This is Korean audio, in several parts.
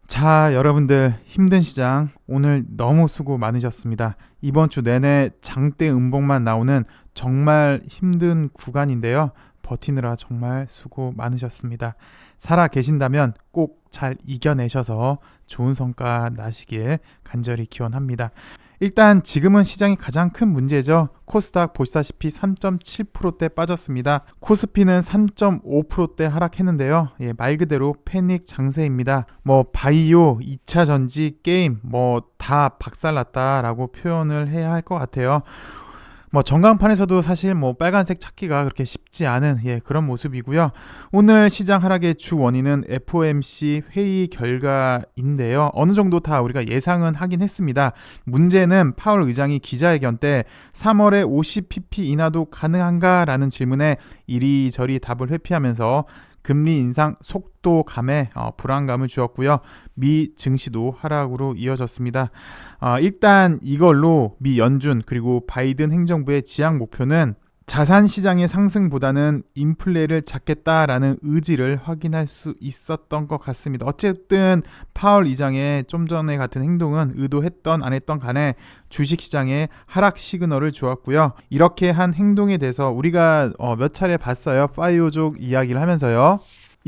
자, 여러분들 힘든 시장 오늘 너무 수고 많으셨습니다. 이번 주 내내 장대 음봉만 나오는 정말 힘든 구간인데요. 버티느라 정말 수고 많으셨습니다. 살아 계신다면 꼭 잘 이겨내셔서 좋은 성과 나시길 간절히 기원합니다. 일단 지금은 시장이 가장 큰 문제죠. 코스닥 보시다시피 3.7%대 빠졌습니다. 코스피는 3.5%대 하락했는데요. 말 그대로 패닉 장세입니다. 바이오, 2차 전지, 게임 다 박살났다라고 표현을 해야 할 것 같아요. 전광판에서도 사실 빨간색 찾기가 그렇게 쉽지 않은 그런 모습이고요. 오늘 시장 하락의 주 원인은 FOMC 회의 결과인데요. 어느 정도 다 우리가 예상은 하긴 했습니다. 문제는 파월 의장이 기자회견 때 3월에 50pp 인하도 가능한가라는 질문에 이리저리 답을 회피하면서 금리 인상 속도감에 불안감을 주었고요. 미 증시도 하락으로 이어졌습니다. 일단 이걸로 미 연준 그리고 바이든 행정부의 지향 목표는 자산 시장의 상승보다는 인플레를 잡겠다라는 의지를 확인할 수 있었던 것 같습니다. 어쨌든 파월 의장의 좀 전에 같은 행동은 의도했던 안 했던 간에 주식 시장에 하락 시그널을 주었고요. 이렇게 한 행동에 대해서 우리가 몇 차례 봤어요. 파이오족 이야기를 하면서요.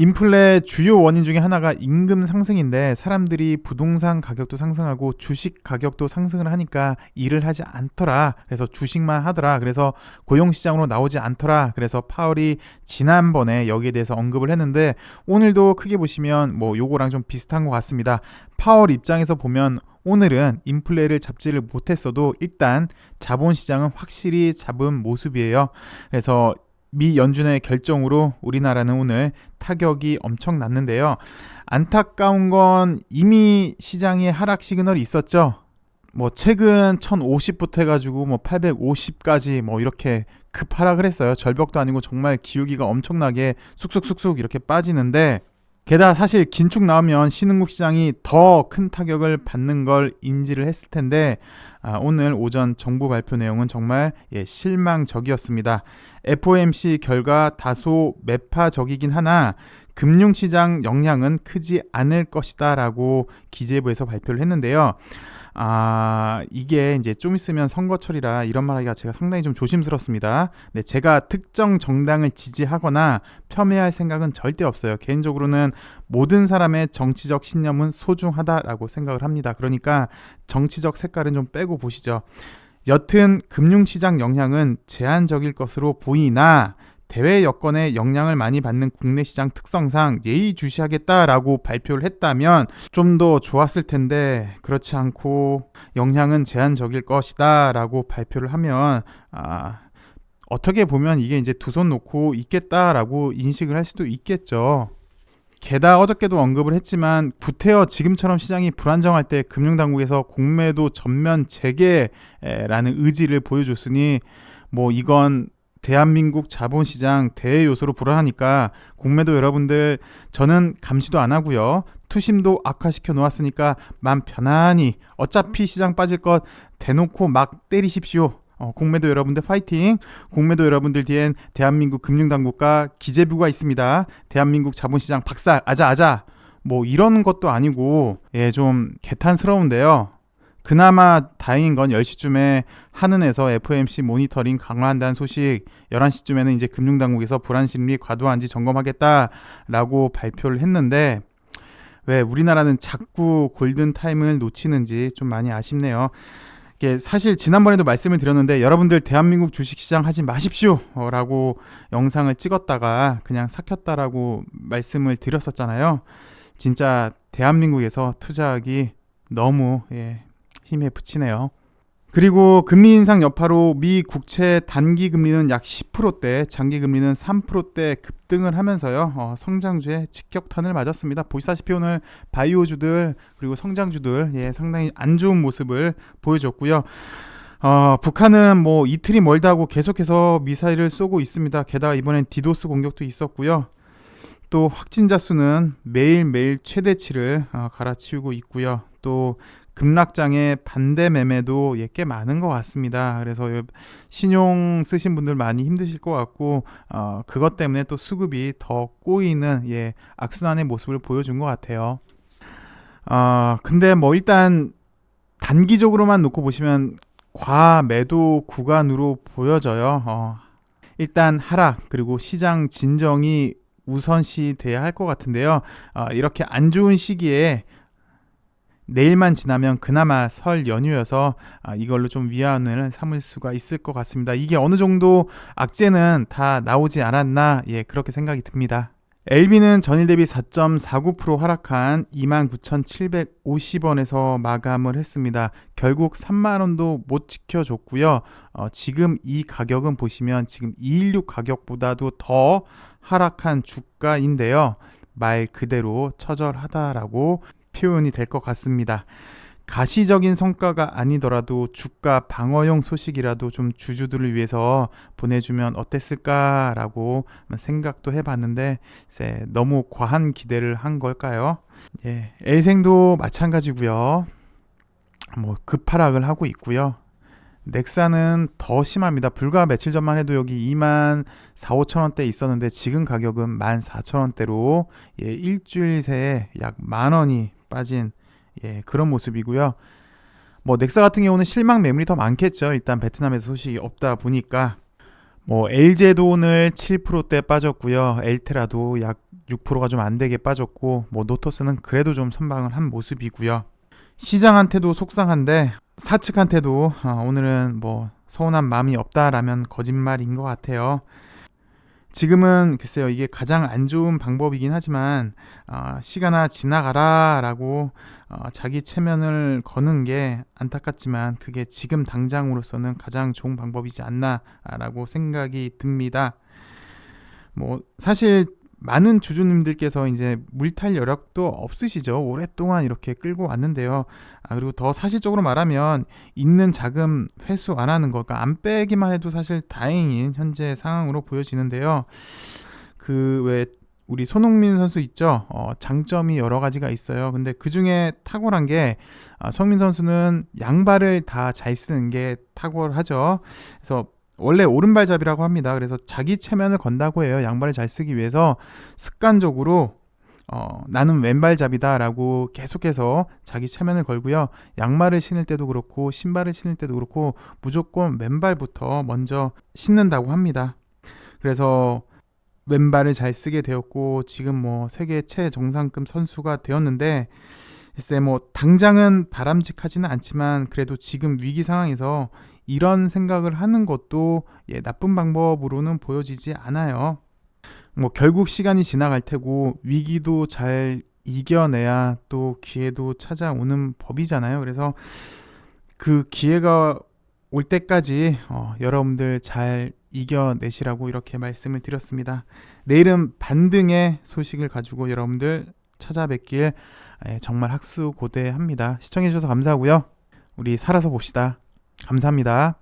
인플레 주요 원인 중에 하나가 임금 상승인데 사람들이 부동산 가격도 상승하고 주식 가격도 상승을 하니까 일을 하지 않더라. 그래서 주식만 하더라. 그래서 고용시장으로 나오지 않더라. 그래서 파월이 지난번에 여기에 대해서 언급을 했는데 오늘도 크게 보시면 요거랑 좀 비슷한 것 같습니다. 파월 입장에서 보면 오늘은 인플레를 잡지를 못했어도 일단 자본시장은 확실히 잡은 모습이에요. 그래서 미 연준의 결정으로 우리나라는 오늘 타격이 엄청 났는데요. 안타까운 건 이미 시장에 하락 시그널이 있었죠. 최근 1050부터 해가지고 850까지 이렇게 급 하락을 했어요. 절벽도 아니고 정말 기울기가 엄청나게 쑥쑥쑥쑥 이렇게 빠지는데 게다가 사실 긴축 나오면 신흥국 시장이 더 큰 타격을 받는 걸 인지를 했을 텐데 오늘 오전 정부 발표 내용은 정말 실망적이었습니다. FOMC 결과 다소 매파적이긴 하나 금융시장 영향은 크지 않을 것이다 라고 기재부에서 발표를 했는데요. 이게 이제 좀 있으면 선거철이라 이런 말하기가 제가 상당히 좀 조심스럽습니다. 네, 제가 특정 정당을 지지하거나 폄훼할 생각은 절대 없어요. 개인적으로는 모든 사람의 정치적 신념은 소중하다라고 생각을 합니다. 그러니까 정치적 색깔은 좀 빼고 보시죠. 여튼 금융시장 영향은 제한적일 것으로 보이나 대외 여건에 영향을 많이 받는 국내 시장 특성상 예의주시하겠다라고 발표를 했다면 좀 더 좋았을 텐데 그렇지 않고 영향은 제한적일 것이다 라고 발표를 하면 어떻게 보면 이게 이제 두 손 놓고 있겠다라고 인식을 할 수도 있겠죠. 게다가 어저께도 언급을 했지만 구태여 지금처럼 시장이 불안정할 때 금융당국에서 공매도 전면 재개라는 의지를 보여줬으니 이건 대한민국 자본시장 대외 요소로 불안하니까 공매도 여러분들 저는 감시도 안 하고요. 투심도 악화시켜 놓았으니까 맘 편안히 어차피 시장 빠질 것 대놓고 막 때리십시오. 공매도 여러분들 파이팅. 공매도 여러분들 뒤엔 대한민국 금융당국과 기재부가 있습니다. 대한민국 자본시장 박살 아자아자 이런 것도 아니고 좀 개탄스러운데요. 그나마 다행인 건 10시쯤에 한은에서 FOMC 모니터링 강화한다는 소식, 11시쯤에는 이제 금융당국에서 불안심리 과도한지 점검하겠다라고 발표를 했는데 왜 우리나라는 자꾸 골든타임을 놓치는지 좀 많이 아쉽네요. 사실 지난번에도 말씀을 드렸는데 여러분들 대한민국 주식시장 하지 마십시오 라고 영상을 찍었다가 그냥 삭혔다라고 말씀을 드렸었잖아요. 진짜 대한민국에서 투자하기 너무 힘에 부치네요. 그리고 금리 인상 여파로 미 국채 단기 금리는 약 10%대, 장기 금리는 3%대 급등을 하면서요. 성장주에 직격탄을 맞았습니다. 보시다시피 오늘 바이오주들 그리고 성장주들 상당히 안 좋은 모습을 보여줬고요. 북한은 이틀이 멀다고 계속해서 미사일을 쏘고 있습니다. 게다가 이번엔 디도스 공격도 있었고요. 또 확진자 수는 매일매일 최대치를 갈아치우고 있고요. 또 급락장의 반대 매매도 꽤 많은 것 같습니다. 그래서 신용 쓰신 분들 많이 힘드실 것 같고 그것 때문에 또 수급이 더 꼬이는 악순환의 모습을 보여준 것 같아요. 근데 뭐 일단 단기적으로만 놓고 보시면 과매도 구간으로 보여져요. 일단 하락 그리고 시장 진정이 우선시 돼야 할 것 같은데요. 이렇게 안 좋은 시기에 내일만 지나면 그나마 설 연휴여서 이걸로 좀 위안을 삼을 수가 있을 것 같습니다. 이게 어느 정도 악재는 다 나오지 않았나, 그렇게 생각이 듭니다. LB는 전일 대비 4.49% 하락한 29,750원에서 마감을 했습니다. 결국 3만원도 못 지켜줬고요. 지금 이 가격은 보시면 지금 216 가격보다도 더 하락한 주가인데요. 말 그대로 처절하다라고 표현이 될 것 같습니다. 가시적인 성과가 아니더라도 주가 방어용 소식이라도 좀 주주들을 위해서 보내주면 어땠을까라고 생각도 해봤는데 너무 과한 기대를 한 걸까요? 엘생도 마찬가지고요. 뭐 급하락을 하고 있고요. 넥사는 더 심합니다. 불과 며칠 전만 해도 여기 2만 4, 5천 원대 있었는데 지금 가격은 14,000원대로 일주일 새에 약 만원이 빠진 그런 모습이고요. 뭐 넥사 같은 경우는 실망 매물이 더 많겠죠. 일단 베트남에서 소식이 없다 보니까. 뭐 LG도 오늘 7%대 빠졌고요. 엘테라도 약 6%가 좀 안 되게 빠졌고, 뭐 노토스는 그래도 좀 선방을 한 모습이고요. 시장한테도 속상한데 사측한테도 오늘은 뭐 서운한 마음이 없다라면 거짓말인 것 같아요. 지금은 글쎄요, 이게 가장 안 좋은 방법이긴 하지만 시간아 지나가라 라고 자기 체면을 거는 게 안타깝지만 그게 지금 당장으로서는 가장 좋은 방법이지 않나 라고 생각이 듭니다. 뭐 사실 많은 주주님들께서 이제 물탈 여력도 없으시죠. 오랫동안 이렇게 끌고 왔는데요. 그리고 더 사실적으로 말하면 있는 자금 회수 안 하는 거, 그러니까 안 빼기만 해도 사실 다행인 현재 상황으로 보여지는데요. 그 왜 우리 손흥민 선수 있죠. 장점이 여러 가지가 있어요. 근데 그 중에 탁월한 게 손흥민 선수는 양발을 다 잘 쓰는 게 탁월하죠. 그래서 원래 오른발잡이라고 합니다. 그래서 자기 체면을 건다고 해요. 양발을 잘 쓰기 위해서 습관적으로 나는 왼발잡이다 라고 계속해서 자기 체면을 걸고요. 양말을 신을 때도 그렇고 신발을 신을 때도 그렇고 무조건 왼발부터 먼저 신는다고 합니다. 그래서 왼발을 잘 쓰게 되었고 지금 뭐 세계 최정상급 선수가 되었는데 글쎄 뭐 당장은 바람직하지는 않지만 그래도 지금 위기 상황에서 이런 생각을 하는 것도 나쁜 방법으로는 보여지지 않아요. 뭐 결국 시간이 지나갈 테고 위기도 잘 이겨내야 또 기회도 찾아오는 법이잖아요. 그래서 그 기회가 올 때까지 여러분들 잘 이겨내시라고 이렇게 말씀을 드렸습니다. 내일은 반등의 소식을 가지고 여러분들 찾아뵙길 정말 학수고대합니다. 시청해주셔서 감사하고요. 우리 살아서 봅시다. 감사합니다.